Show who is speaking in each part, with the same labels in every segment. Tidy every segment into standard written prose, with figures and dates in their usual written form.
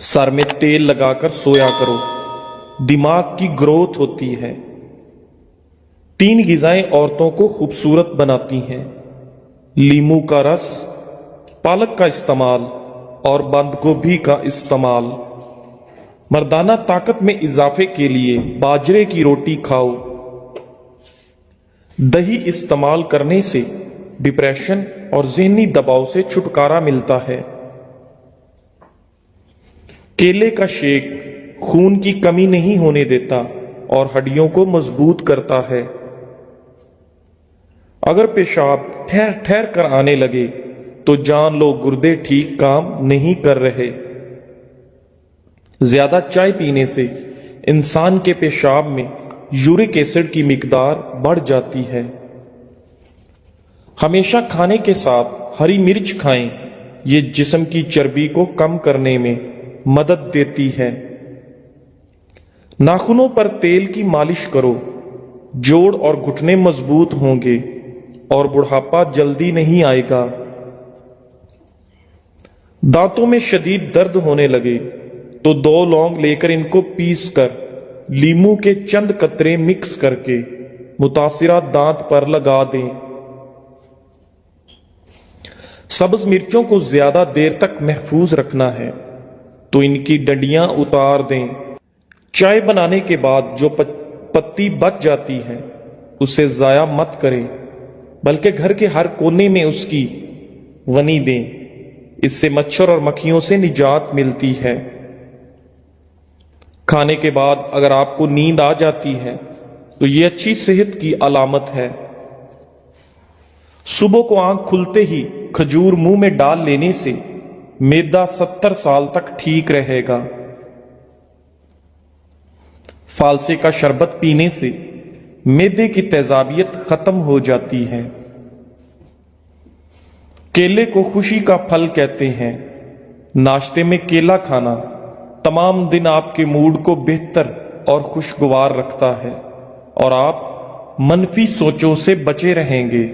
Speaker 1: Sir में तेल लगाकर सोया करो, दिमाग की ग्रोथ होती है। 3 ग़िज़ाएं औरतों को खूबसूरत बनाती हैं: लीमू का रस, पालक का इस्तेमाल और बंद गोभी का इस्तेमाल। मर्दाना ताकत में इजाफे के लिए बाजरे की रोटी खाओ। दही इस्तेमाल करने से डिप्रेशन और ज़हनी दबाव से छुटकारा मिलता है। केले का शेक खून की कमी नहीं होने देता और हड्डियों को मजबूत करता है। अगर पेशाब ठहर ठहर कर आने लगे तो जान लो गुर्दे ठीक काम नहीं कर रहे। ज्यादा चाय पीने से इंसान के पेशाब में यूरिक एसिड की मिकदार बढ़ जाती है। हमेशा खाने के साथ हरी मिर्च खाएं, ये जिस्म की चर्बी को कम करने में मदद देती है। नाखूनों पर तेल की मालिश करो, जोड़ और घुटने मजबूत होंगे और बुढ़ापा जल्दी नहीं आएगा। दांतों में शदीद दर्द होने लगे तो 2 लौंग लेकर इनको पीसकर लीमू के चंद कतरे मिक्स करके मुतासिरा दांत पर लगा दें। सब्ज मिर्चों को ज्यादा देर तक महफूज रखना है तो इनकी डंडियां उतार दें। चाय बनाने के बाद जो पत्ती बच जाती है उसे जाया मत करें, बल्कि घर के हर कोने में उसकी वनी दें। इससे मच्छर और मक्खियों से निजात मिलती है। खाने के बाद अगर आपको नींद आ जाती है तो यह अच्छी सेहत की अलामत है। सुबह को आंख खुलते ही खजूर मुंह में डाल लेने से मैदा 70 साल तक ठीक रहेगा। फालसे का शरबत पीने से मैदे की तेजाबियत खत्म हो जाती है। केले को खुशी का फल कहते हैं। नाश्ते में केला खाना तमाम दिन आपके मूड को बेहतर और खुशगवार रखता है और आप मनफी सोचों से बचे रहेंगे।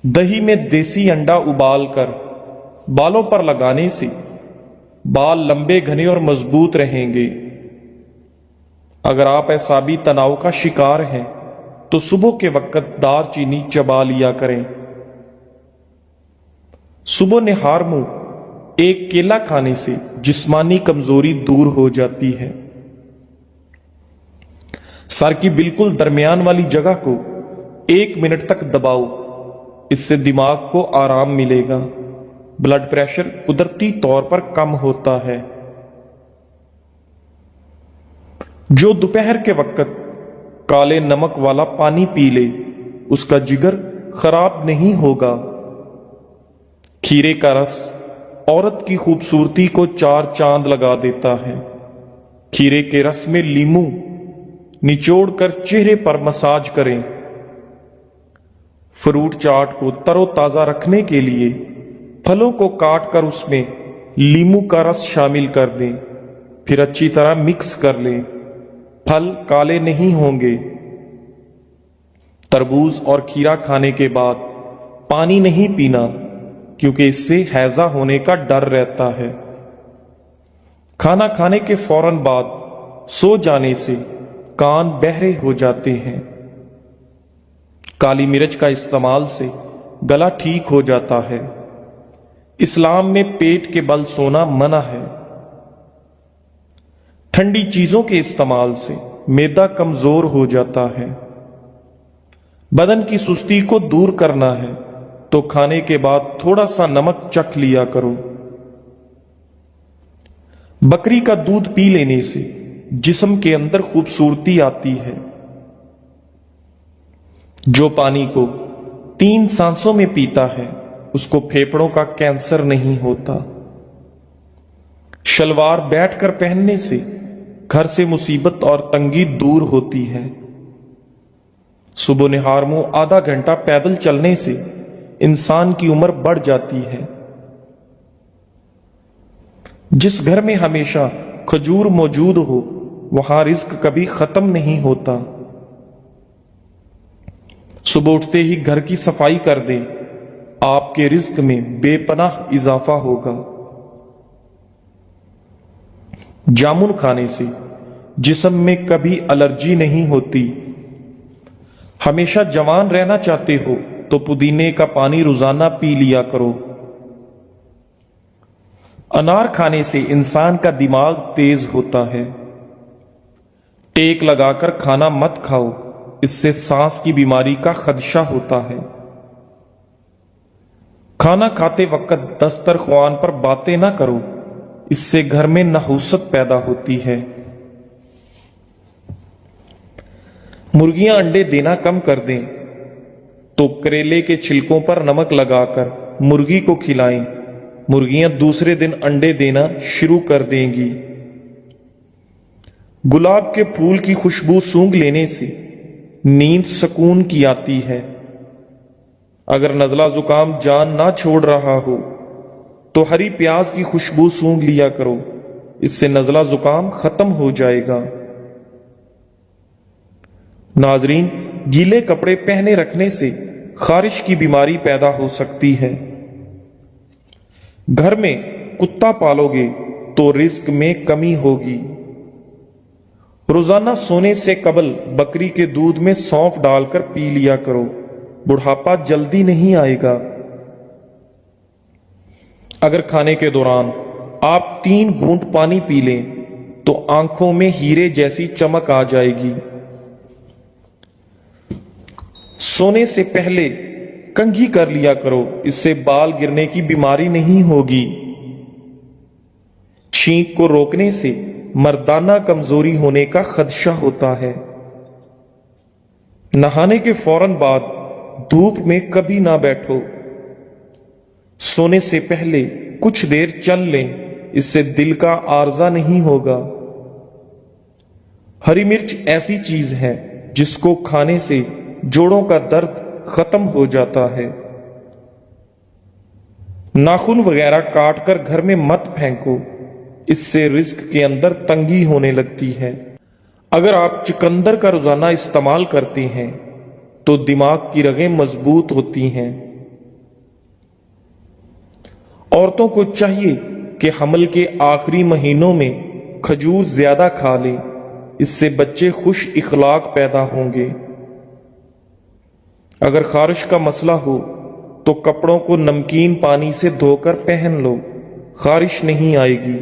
Speaker 1: दही में देसी अंडा उबालकर बालों पर लगाने से बाल लंबे घने और मजबूत रहेंगे। अगर आप एसाबी तनाव का शिकार हैं तो सुबह के वक्त दालचीनी चबा लिया करें। सुबह निहार मुंह एक केला खाने से जिस्मानी कमजोरी दूर हो जाती है। सर की बिल्कुल दरमियान वाली जगह को 1 मिनट तक दबाओ, इससे दिमाग को आराम मिलेगा। ब्लड प्रेशर कुदरती तौर पर कम होता है। जो दोपहर के वक्त काले नमक वाला पानी पी ले उसका जिगर खराब नहीं होगा। खीरे का रस औरत की खूबसूरती को 4 चांद लगा देता है। खीरे के रस में लीमू निचोड़कर चेहरे पर मसाज करें। फ्रूट चाट को तरोताजा रखने के लिए फलों को काट कर उसमें लीमू का रस शामिल कर दें, फिर अच्छी तरह मिक्स कर लें। फल काले नहीं होंगे। तरबूज और खीरा खाने के बाद पानी नहीं पीना, क्योंकि इससे हैजा होने का डर रहता है। खाना खाने के फौरन बाद सो जाने से कान बहरे हो जाते हैं। काली मिर्च का इस्तेमाल से गला ठीक हो जाता है। इस्लाम में पेट के बल सोना मना है। ठंडी चीजों के इस्तेमाल से मैदा कमजोर हो जाता है। बदन की सुस्ती को दूर करना है तो खाने के बाद थोड़ा सा नमक चख लिया करो। बकरी का दूध पी लेने से जिस्म के अंदर खूबसूरती आती है। जो पानी को 3 सांसों में पीता है उसको फेफड़ों का कैंसर नहीं होता। शलवार बैठकर पहनने से घर से मुसीबत और तंगी दूर होती है। सुबह निहार मुंह आधा घंटा पैदल चलने से इंसान की उम्र बढ़ जाती है। जिस घर में हमेशा खजूर मौजूद हो वहां रिज्क कभी खत्म नहीं होता। सुबह उठते ही घर की सफाई कर दें, आपके रिज्क में बेपनाह इजाफा होगा। जामुन खाने से जिस्म में कभी एलर्जी नहीं होती। हमेशा जवान रहना चाहते हो तो पुदीने का पानी रोजाना पी लिया करो। अनार खाने से इंसान का दिमाग तेज होता है। टेक लगाकर खाना मत खाओ, इससे सांस की बीमारी का खदशा होता है। खाना खाते वक्त दस्तरख्वान पर बातें ना करो, इससे घर में नहुसत पैदा होती है। मुर्गियां अंडे देना कम कर दें तो करेले के छिलकों पर नमक लगाकर मुर्गी को खिलाएं। मुर्गियां दूसरे दिन अंडे देना शुरू कर देंगी। गुलाब के फूल की खुशबू सूंघ लेने से नींद सुकून की आती है। अगर नजला जुकाम जान ना छोड़ रहा हो तो हरी प्याज की खुशबू सूंघ लिया करो, इससे नजला जुकाम खत्म हो जाएगा। नाजरीन, गीले कपड़े पहने रखने से खारिश की बीमारी पैदा हो सकती है। घर में कुत्ता पालोगे तो रिस्क में कमी होगी। रोजाना सोने से कबल बकरी के दूध में सौंफ डालकर पी लिया करो, बुढ़ापा जल्दी नहीं आएगा। अगर खाने के दौरान आप 3 घूंट पानी पी लें तो आंखों में हीरे जैसी चमक आ जाएगी। सोने से पहले कंघी कर लिया करो, इससे बाल गिरने की बीमारी नहीं होगी। छींक को रोकने से मर्दाना कमजोरी होने का खदशा होता है। नहाने के फौरन बाद धूप में कभी ना बैठो। सोने से पहले कुछ देर चल लें, इससे दिल का आर्जा नहीं होगा। हरी मिर्च ऐसी चीज है जिसको खाने से जोड़ों का दर्द खत्म हो जाता है। नाखून वगैरह काट कर घर में मत फेंको, इससे रिज्क के अंदर तंगी होने लगती है। अगर आप चुकंदर का रोजाना इस्तेमाल करते हैं तो दिमाग की रगें मजबूत होती हैं। औरतों को चाहिए कि हमल के आखिरी महीनों में खजूर ज्यादा खा लें, इससे बच्चे खुश इखलाक पैदा होंगे। अगर खारिश का मसला हो तो कपड़ों को नमकीन पानी से धोकर पहन लो, खारिश नहीं आएगी।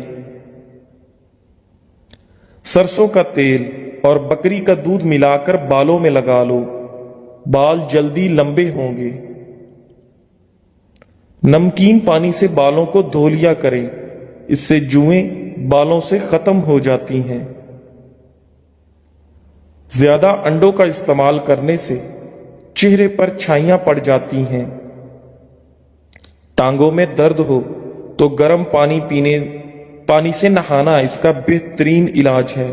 Speaker 1: सरसों का तेल और बकरी का दूध मिलाकर बालों में लगा लो, बाल जल्दी लंबे होंगे। नमकीन पानी से बालों को धो लिया करें, इससे जुएं बालों से खत्म हो जाती हैं। ज्यादा अंडों का इस्तेमाल करने से चेहरे पर छाइयां पड़ जाती हैं। टांगों में दर्द हो तो गर्म पानी से नहाना इसका बेहतरीन इलाज है।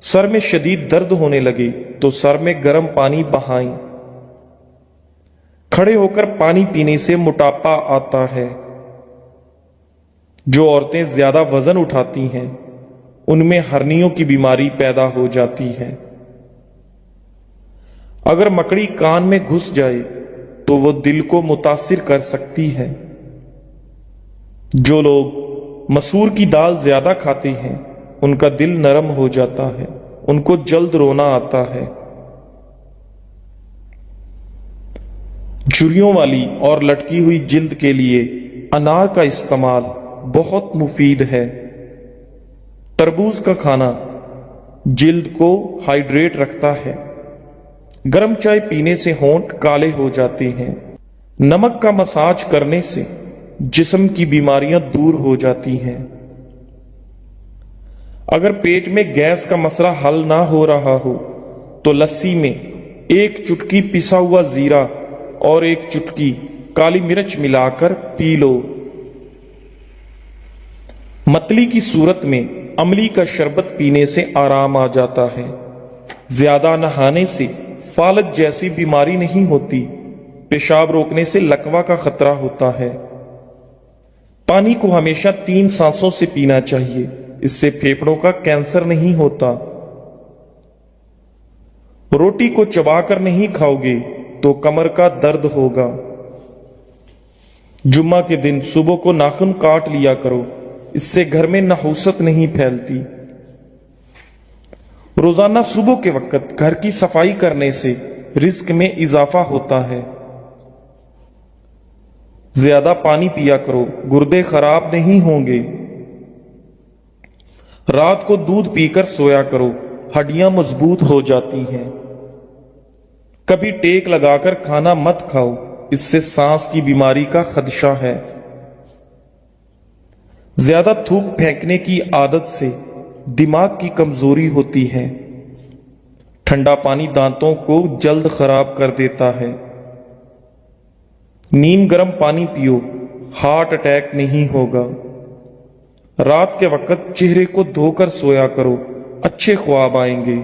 Speaker 1: सर में शदीद दर्द होने लगे तो सर में गर्म पानी बहाएं। खड़े होकर पानी पीने से मोटापा आता है। जो औरतें ज्यादा वजन उठाती हैं उनमें हर्नियों की बीमारी पैदा हो जाती है। अगर मकड़ी कान में घुस जाए तो वो दिल को मुतासिर कर सकती है। जो लोग मसूर की दाल ज्यादा खाते हैं उनका दिल नरम हो जाता है, उनको जल्द रोना आता है। झुर्रियों वाली और लटकी हुई जिल्द के लिए अनार का इस्तेमाल बहुत मुफीद है। तरबूज का खाना जिल्द को हाइड्रेट रखता है। गर्म चाय पीने से होंठ काले हो जाते हैं। नमक का मसाज करने से जिस्म की बीमारियां दूर हो जाती हैं। अगर पेट में गैस का मसला हल ना हो रहा हो तो लस्सी में 1 चुटकी पिसा हुआ जीरा और 1 चुटकी काली मिर्च मिलाकर पी लो। मतली की सूरत में अमली का शरबत पीने से आराम आ जाता है। ज्यादा नहाने से फालज जैसी बीमारी नहीं होती। पेशाब रोकने से लकवा का खतरा होता है। पानी को हमेशा 3 सांसों से पीना चाहिए, इससे फेफड़ों का कैंसर नहीं होता। रोटी को चबाकर नहीं खाओगे तो कमर का दर्द होगा। जुम्मा के दिन सुबह को नाखून काट लिया करो, इससे घर में नहुसत नहीं फैलती। रोजाना सुबह के वक्त घर की सफाई करने से रिस्क में इजाफा होता है। ज्यादा पानी पिया करो, गुर्दे खराब नहीं होंगे। रात को दूध पीकर सोया करो, हड्डियां मजबूत हो जाती हैं। कभी टेक लगाकर खाना मत खाओ, इससे सांस की बीमारी का खदशा है। ज्यादा थूक फेंकने की आदत से दिमाग की कमजोरी होती है। ठंडा पानी दांतों को जल्द खराब कर देता है। नीम गर्म पानी पियो, हार्ट अटैक नहीं होगा। रात के वक्त चेहरे को धोकर सोया करो, अच्छे ख्वाब आएंगे।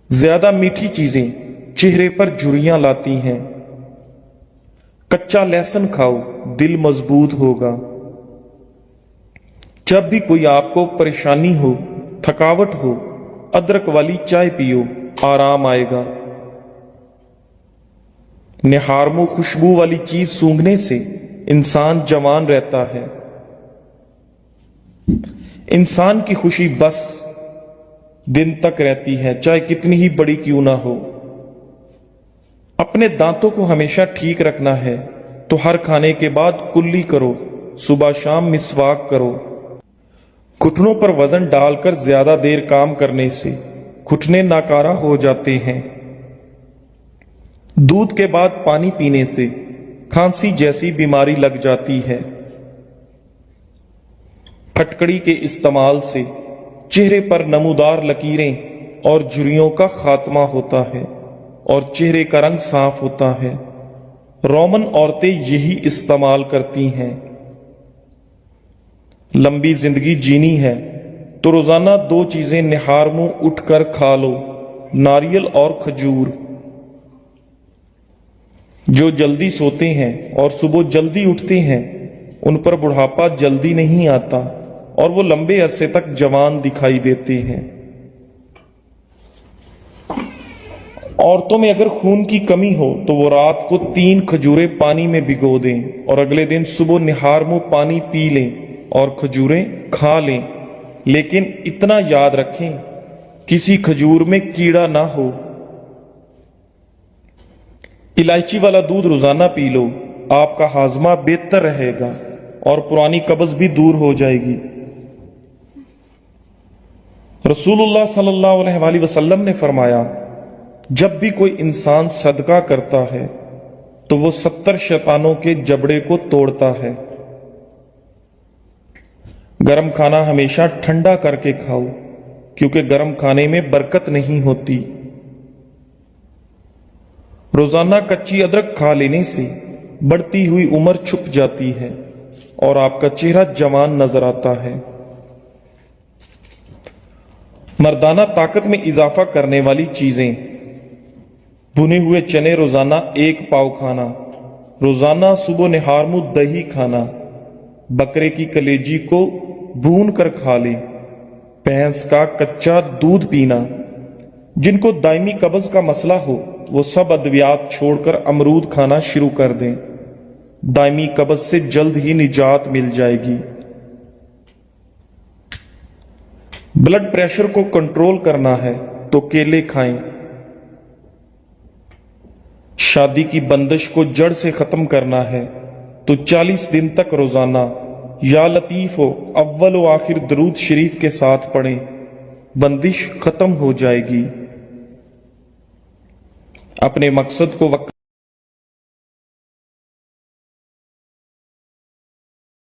Speaker 1: ज्यादा मीठी चीजें चेहरे पर झुर्रियां लाती हैं। कच्चा लहसुन खाओ, दिल मजबूत होगा। जब भी कोई आपको परेशानी हो, थकावट हो, अदरक वाली चाय पियो, आराम आएगा। निहारमो खुशबू वाली चीज सूंघने से इंसान जवान रहता है। इंसान की खुशी बस दिन तक रहती है, चाहे कितनी ही बड़ी क्यों ना हो। अपने दांतों को हमेशा ठीक रखना है तो हर खाने के बाद कुल्ली करो, सुबह शाम मिसवाक करो। घुटनों पर वजन डालकर ज्यादा देर काम करने से घुटने नाकारा हो जाते हैं। दूध के बाद पानी पीने से खांसी जैसी बीमारी लग जाती है। फटकड़ी के इस्तेमाल से चेहरे पर नमूदार लकीरें और झुर्रियों का खात्मा होता है और चेहरे का रंग साफ होता है। रोमन औरतें यही इस्तेमाल करती हैं। लंबी जिंदगी जीनी है तो रोजाना 2 चीजें निहार मुंह उठकर खा लो, नारियल और खजूर। जो जल्दी सोते हैं और सुबह जल्दी उठते हैं उन पर बुढ़ापा जल्दी नहीं आता और वो लंबे अरसे तक जवान दिखाई देते हैं। औरतों में अगर खून की कमी हो तो वो रात को 3 खजूरें पानी में भिगो दें और अगले दिन सुबह निहार मुंह पानी पी लें और खजूरें खा लें। लेकिन इतना याद रखें, किसी खजूर में कीड़ा ना हो। इलायची वाला दूध रोजाना पी लो, आपका हाजमा बेहतर रहेगा और पुरानी कब्ज भी दूर हो जाएगी। रसूलुल्लाह सल्लल्लाहु अलैहि वसल्लम ने फरमाया, जब भी कोई इंसान सदका करता है तो वो 70 शैतानों के जबड़े को तोड़ता है। गरम खाना हमेशा ठंडा करके खाओ, क्योंकि गरम खाने में बरकत नहीं होती। रोजाना कच्ची अदरक खा लेने से बढ़ती हुई उम्र छुप जाती है और आपका चेहरा जवान नजर आता है। मर्दाना ताकत में इजाफा करने वाली चीजें, भुने हुए चने रोजाना 1 पाव खाना, रोजाना सुबह निहार मुंह दही खाना, बकरे की कलेजी को भून कर खा ले, भैंस का कच्चा दूध पीना। जिनको दायमी कब्ज का मसला हो वो सब अद्वियात छोड़कर अमरूद खाना शुरू कर दें, दायमी कब्ज से जल्द ही निजात मिल जाएगी। ब्लड प्रेशर को कंट्रोल करना है तो केले खाएं। शादी की बंदिश को जड़ से खत्म करना है तो 40 दिन तक रोजाना या लतीफ हो अव्वल व आखिर दरूद शरीफ के साथ पढ़ें, बंदिश खत्म हो जाएगी। अपने मकसद को वक्त